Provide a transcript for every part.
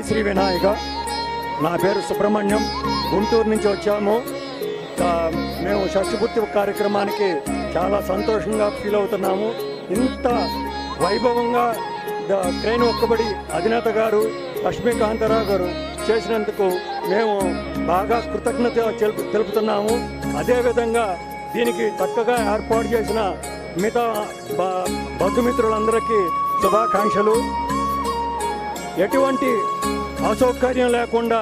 శ్రీ వినాయక. నా పేరు సుబ్రహ్మణ్యం. గుంటూరు నుంచి వచ్చాము. మేము షష్ఠపూర్తి కార్యక్రమానికి చాలా సంతోషంగా ఫీల్ అవుతున్నాము. ఇంత వైభవంగా క్రేన్ ఒక్కబడి అధినేత గారు లక్ష్మీకాంతారావు గారు చేసినందుకు మేము బాగా కృతజ్ఞత తెలుపుతున్నాము. అదేవిధంగా దీనికి చక్కగా ఏర్పాటు చేసిన మిగతా బంధుమిత్రులందరికీ శుభాకాంక్షలు. ఎటువంటి అసౌకర్యం లేకుండా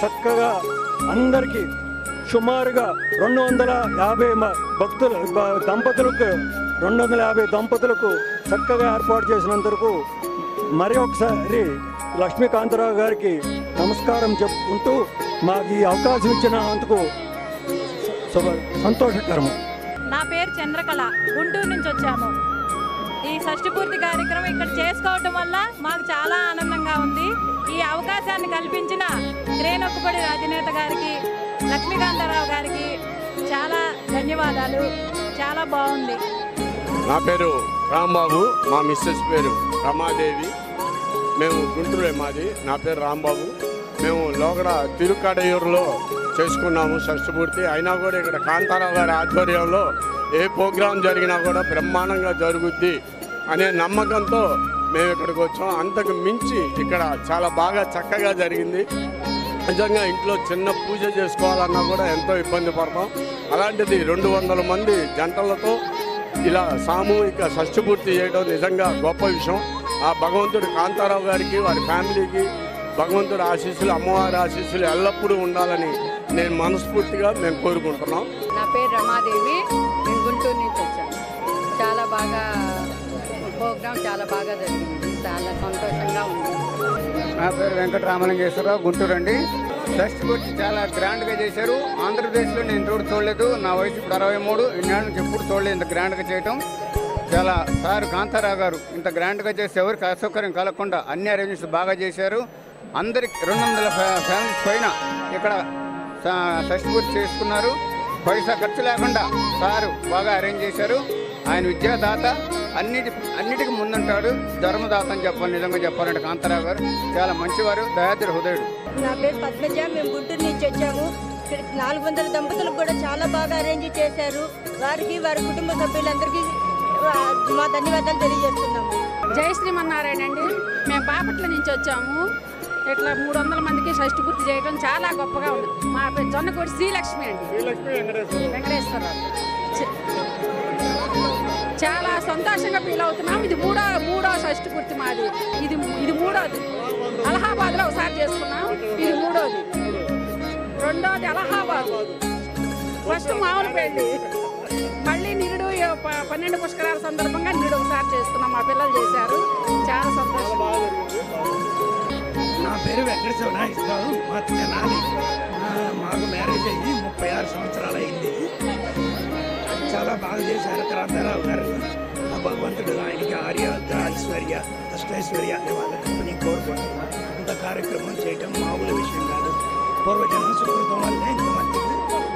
చక్కగా అందరికీ సుమారుగా 250 దంపతులకు చక్కగా ఏర్పాటు చేసినందుకు మరి ఒకసారి లక్ష్మీకాంతారావు గారికి నమస్కారం చెప్పుకుంటూ మాకు ఈ అవకాశం ఇచ్చినందుకు సంతోషకరము. నా పేరు చంద్రకళ. గుంటూరు నుంచి వచ్చాము. ఈ షష్ఠపూర్తి కార్యక్రమం ఇక్కడ చేసుకోవటం వల్ల మాకు చాలా ఆనందంగా ఉంది. ఈ అవకాశాన్ని కల్పించిన క్రేన్ ఒక్కబడి అధినేత గారికి, లక్ష్మీకాంతారావు గారికి చాలా ధన్యవాదాలు. చాలా బాగుంది. నా పేరు రాంబాబు, మా మిస్సెస్ పేరు రమాదేవి. మేము గుంటూరే మాది. నా పేరు రాంబాబు. మేము లోగడ తిరుకడయూరులో చేసుకున్నాము షష్ఠపూర్తి. అయినా కూడా ఇక్కడ కాంతారావు గారి ఆధ్వర్యంలో ఏ ప్రోగ్రాం జరిగినా కూడా బ్రహ్మాండంగా జరుగుద్ది అనే నమ్మకంతో మేము ఇక్కడికి వచ్చాం. అంతకు మించి ఇక్కడ చాలా బాగా చక్కగా జరిగింది. నిజంగా ఇంట్లో చిన్న పూజ చేసుకోవాలన్నా కూడా ఎంతో ఇబ్బంది పడతాం. అలాంటిది 200 మంది జంటలతో ఇలా సామూహిక షష్ఠపూర్తి చేయడం నిజంగా గొప్ప విషయం. ఆ భగవంతుడు కాంతారావు గారికి, వారి ఫ్యామిలీకి భగవంతుడి ఆశీస్సులు, అమ్మవారి ఆశీస్సులు ఎల్లప్పుడూ ఉండాలని నేను మనస్ఫూర్తిగా మేము కోరుకుంటున్నాం. నా పేరు రమాదేవి. నేను గుంటూరు నుంచి వచ్చాను. చాలా బాగా ప్రోగ్రాం చాలా బాగా జరిగింది. చాలా సంతోషంగా ఉంది. నా పేరు వెంకటరామలింగేశ్వరరావు, గుంటూరు అండి. షష్ఠపూర్తి చాలా గ్రాండ్గా చేశారు. ఆంధ్రప్రదేశ్లో నేను ఎప్పుడు చూడలేదు. నా వయసు ఇప్పుడు 63. ఇన్నేళ్ళ నుంచి ఎప్పుడు చూడలేదు ఇంత గ్రాండ్గా చేయటం. చాలా సార్ కాంతారావు గారు ఇంత గ్రాండ్గా చేసి ఎవరికి అసౌకర్యం కలగకుండా అన్ని అరేంజ్మెంట్స్ బాగా చేశారు. అందరికి 200 ఫ్యామిలీస్ పైన ఇక్కడ షష్ఠపూర్తి చేసుకున్నారు. పైసా ఖర్చు లేకుండా సారు బాగా అరేంజ్ చేశారు. ఆయన విద్యాదాత, అన్నిటికీ ముందుంటాడు. ధర్మదాత అని చెప్పాలి. నిజంగా చెప్పాలంటే కాంతారావు గారు చాలా మంచివారు, దయాద్రి హృదయుడు. నా పేరు పద్మజ. మేము గుంటూరు నుంచి వచ్చాము. ఇక్కడ 400 దంపతులకు కూడా చాలా బాగా అరేంజ్ చేశారు. వారికి, వారి కుటుంబ సభ్యులందరికీ మా ధన్యవాదాలు తెలియజేస్తున్నాము. జై శ్రీమన్నారాయణ అండి. మేము బాపట్ల నుంచి వచ్చాము. ఇట్లా 300 మందికి షష్ఠపూర్తి చేయడం చాలా గొప్పగా ఉంది. మా పేరు జొన్నకోటి శ్రీలక్ష్మి అండి. వెంకటేశ్వరరావు. చాలా సంతోషంగా ఫీల్ అవుతున్నాం. ఇది మూడో షష్ఠపూర్తి మాది. ఇది మూడోది. అలహాబాద్లో ఒకసారి చేసుకున్నాం. ఇది మూడోది. రెండోది అలహాబాద్. ఫస్ట్ మామూలు పెళ్ళి. మళ్ళీ నిరుడు 12 పుష్కరాల సందర్భంగా నిరుడు ఒకసారి చేసుకున్నాం. మా పిల్లలు చేశారు. చాలా సంతోషం. నా పేరు వెంకటేశ్వర నాయకుడు. మా తెనాలి. మాకు మ్యారేజ్ అయ్యి 36 సంవత్సరాలు అయింది. చాలా బాగా చేశారు కాంతారావు గారు. ఆ భగవంతుడు ఆయనకి ఐశ్వర్య, అష్టైశ్వర్య అనే వాళ్ళ కంపెనీ కోరుకుంటున్నాం. ఇంత కార్యక్రమం చేయటం మామూలు విషయం కాదు. పూర్వజన్మ సుకృతం వల్లే ఇంతమందికి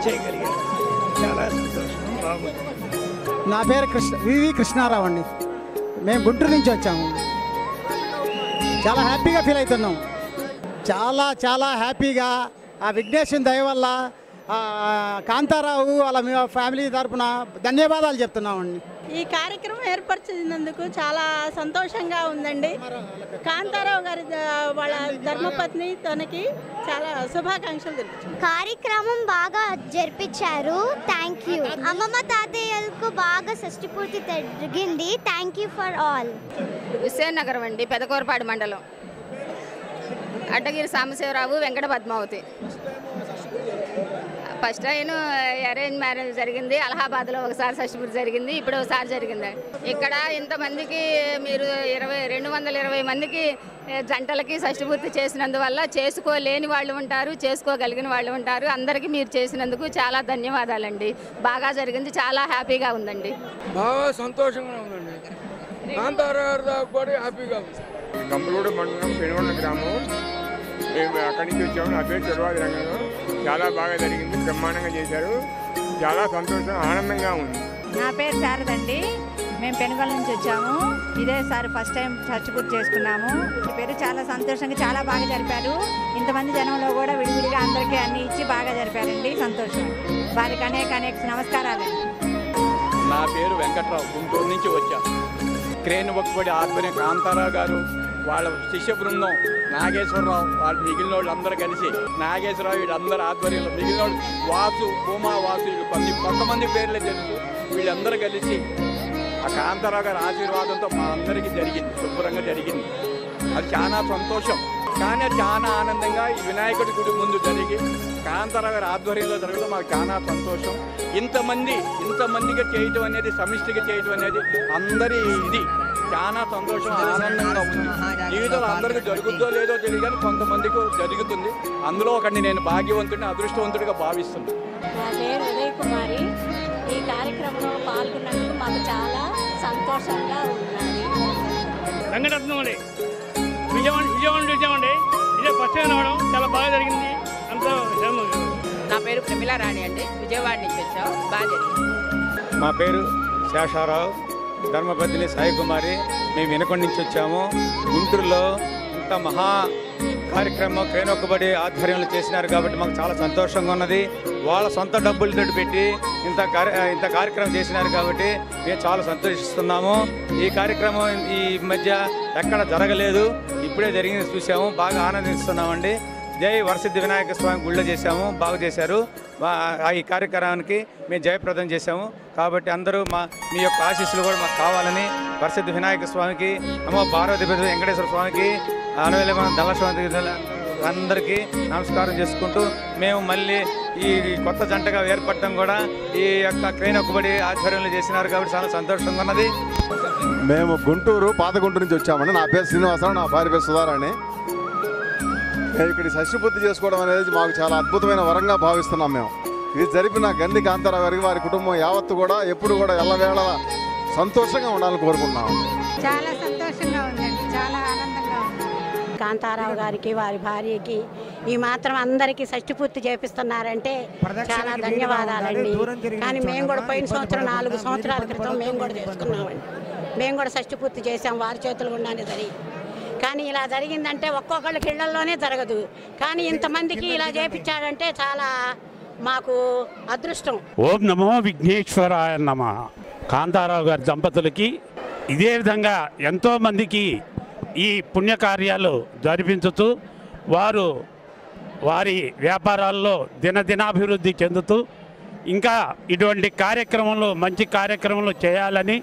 చేయగలిగారు. చాలా సంతోషం, బాగుంది. నా పేరు వివి కృష్ణారావు అండి. మేము గుంటూరు నుంచి వచ్చాము. చాలా హ్యాపీగా ఫీల్ అవుతున్నాం. చాలా హ్యాపీగా ఆ విఘ్నేశ్వరుని దయ వల్ల కాంతారావు వాళ్ళ ఫ్యామిలీ తరఫున ధన్యవాదాలు చెప్తున్నామండి. ఈ కార్యక్రమం ఏర్పరిచినందుకు చాలా సంతోషంగా ఉందండి. కాంతారావు గారి వాళ్ళ ధర్మపత్ని తనకి చాలా శుభాకాంక్షలు తెలుపుతున్నాం. కార్యక్రమం బాగా జరిపించారు. Thank you. అమ్మమ్మ తాతయ్యలకు బాగా షష్ఠపూర్తి జరిగింది. Thank you for all. Vishwanagaram అండి, పెదకూరపాడు మండలం. Addagiri Sambasivarao, Venkata Padmavathi. First time arrange marriage జరిగింది. అలహాబాద్లో ఒకసారి షష్ఠపూర్తి జరిగింది. ఇప్పుడు ఒకసారి జరిగింది. ఇక్కడ ఇంతమందికి మీరు 220 మందికి జంటలకి షష్ఠపూర్తి చేసినందువల్ల చేసుకోలేని వాళ్ళు ఉంటారు, చేసుకోగలిగిన వాళ్ళు ఉంటారు. అందరికీ మీరు చేసినందుకు చాలా ధన్యవాదాలండి. బాగా జరిగింది. చాలా హ్యాపీగా ఉందండి. బాగా సంతోషంగా ఉందండి. కాంతారావు కూడా హ్యాపీగా ఉంది. కంపలూరు మండలం పెనుగొండ గ్రామం. మేము అక్కడి నుంచి వచ్చాము. నా పేరు చెరువాది రంగం. చాలా బాగా జరిగింది. బ్రహ్మాండంగా చేశారు. చాలా సంతోషం, ఆనందంగా ఉంది. నా పేరు శారదండి. మేము పెనుగొండ నుంచి వచ్చాము. ఇదే సార్ ఫస్ట్ టైం షష్టి పూర్తి చేసుకున్నాము. ఈ పేరు చాలా సంతోషంగా చాలా బాగా జరిపారు. ఇంతమంది జనంలో కూడా విడివిడిగా అందరికీ అన్ని ఇచ్చి బాగా జరిపారండి. సంతోషం. వారికి అనేక నమస్కారాలండి. నా పేరు వెంకట్రావు, గుంటూరు నుంచి వచ్చా. క్రేన్ ఒక్కబడి ఆధ్వర్యం కాంతారావు గారు, వాళ్ళ శిష్య బృందం నాగేశ్వరరావు, వాళ్ళు మిగిలిన వాళ్ళు అందరూ కలిసి నాగేశ్వరరావు వీళ్ళందరూ ఆధ్వర్యంలో మిగిలిన వాళ్ళు వాసు, భూమా వాసు, వీళ్ళు కొంతమంది పేర్లే తెలుసు. వీళ్ళందరూ కలిసి ఆ కాంతారావు గారి ఆశీర్వాదంతో మా అందరికీ జరిగింది, శుభ్రంగా జరిగింది. అది చాలా సంతోషం. కానీ చాలా ఆనందంగా ఈ వినాయకుడి గుడి ముందు జరిగి కాంతారావు గారి ఆధ్వర్యంలో జరగడం మాకు చాలా సంతోషం. ఇంతమందిగా చేయటం అనేది, సమిష్టిగా చేయటం అనేది అందరి ఇది చాలా సంతోషం, ఆనందంగా ఉంది. జీవితంలో అందరికీ జరుగుద్దో లేదో తెలియదు, కానీ కొంతమందికి జరుగుతుంది. అందులో ఒకటి నేను భాగ్యవంతుడిని, అదృష్టవంతుడిగా భావిస్తున్నాను. నా పేరు ఉదయ్ కుమారి. ఈ కార్యక్రమంలో పాల్గొన్నందుకు మాకు చాలా సంతోషంగా ఉన్నది. వెంకటరత్నం అండి, విజయవాడ వచ్చామండి. ఇదే ఫస్ట్ టైం రావడం చాలా బాగా జరిగింది. అంతా నా పేరు ప్రమిళ రాణి అండి, విజయవాడ నుంచి వచ్చాం. బాగా జరిగింది. మా పేరు శేషారావు, ధర్మపత్ని సాయి కుమారి. మేము వెనుకొండ నుంచి వచ్చాము. గుంటూరులో ఇంత మహా కార్యక్రమం క్రేనొక్కబడి ఆధ్వర్యంలో చేసినారు కాబట్టి మాకు చాలా సంతోషంగా ఉన్నది. వాళ్ళ సొంత డబ్బులతో పెట్టి ఇంత కార్యక్రమం చేసినారు కాబట్టి మేము చాలా సంతోషిస్తున్నాము. ఈ కార్యక్రమం ఈ మధ్య ఎక్కడ జరగలేదు, ఇప్పుడే జరిగింది చూసాము, బాగా ఆనందిస్తున్నామండి. జై వరసిద్ధి వినాయక స్వామి గుళ్ళో చేశాము, బాగా చేశారు. ఈ కార్యక్రమానికి మేము జయప్రదం చేశాము. కాబట్టి అందరూ మీ యొక్క ఆశీస్సులు కూడా మాకు కావాలని వరసిద్ధి వినాయక స్వామికి, అమ్మ పార్వతీపతి వెంకటేశ్వర స్వామికి, అనువేలమైన ధనలక్ష్మి అందరికీ నమస్కారం చేసుకుంటూ మేము మళ్ళీ ఈ కొత్త జంటగా ఏర్పడటం కూడా ఈ యొక్క క్రేనొక్కబడి ఆధ్వర్యంలో చేసినారు కాబట్టి చాలా సంతోషంగా ఉన్నది. మేము గుంటూరు, పాత గుంటూరు నుంచి వచ్చామండి. నా పేరు శ్రీనివాసరావు, నా భార్య పేరు సుధారాణి. మేము ఇక్కడ షష్టి పూర్తి చేసుకోవడం అనేది మాకు చాలా అద్భుతమైన వరంగా భావిస్తున్నాం. మేము ఇది జరిపిన గంధి కాంతారావు గారికి, వారి కుటుంబం యావత్తు కూడా ఎప్పుడు కూడా ఎల్లవేళ సంతోషంగా ఉండాలని కోరుకుంటున్నాం. చాలా సంతోషంగా ఉందండి, చాలా ఆనందంగా ఉంది. కాంతారావు గారికి, వారి భార్యకి ఈ మాత్రం అందరికీ షష్టి పూర్తి చేపిస్తున్నారంటే చాలా ధన్యవాదాలండి. కానీ మేము కూడా పోయిన సంవత్సరం 4 సంవత్సరాల క్రితం మేము కూడా చేసుకున్నామండి. మేము కూడా షష్టి పూర్తి చేసాం, వారి చేతులు ఉండాలి జరిగి. కానీ ఇలా జరిగిందంటే ఒక్కొక్కళ్ళకి ఇళ్లలోనే జరగదు, కానీ ఇంతమందికి ఇలా చేపించాడంటే చాలా మాకు అదృష్టం. ఓం నమో విఘ్నేశ్వరాయ నమః. కాంతారావు గారి దంపతులకి ఇదే విధంగా ఎంతోమందికి ఈ పుణ్యకార్యాలు జరిపించుతూ వారి వ్యాపారాల్లో దినదినాభివృద్ధి చెందుతూ ఇంకా ఇటువంటి కార్యక్రమంలో మంచి కార్యక్రమంలో చేయాలని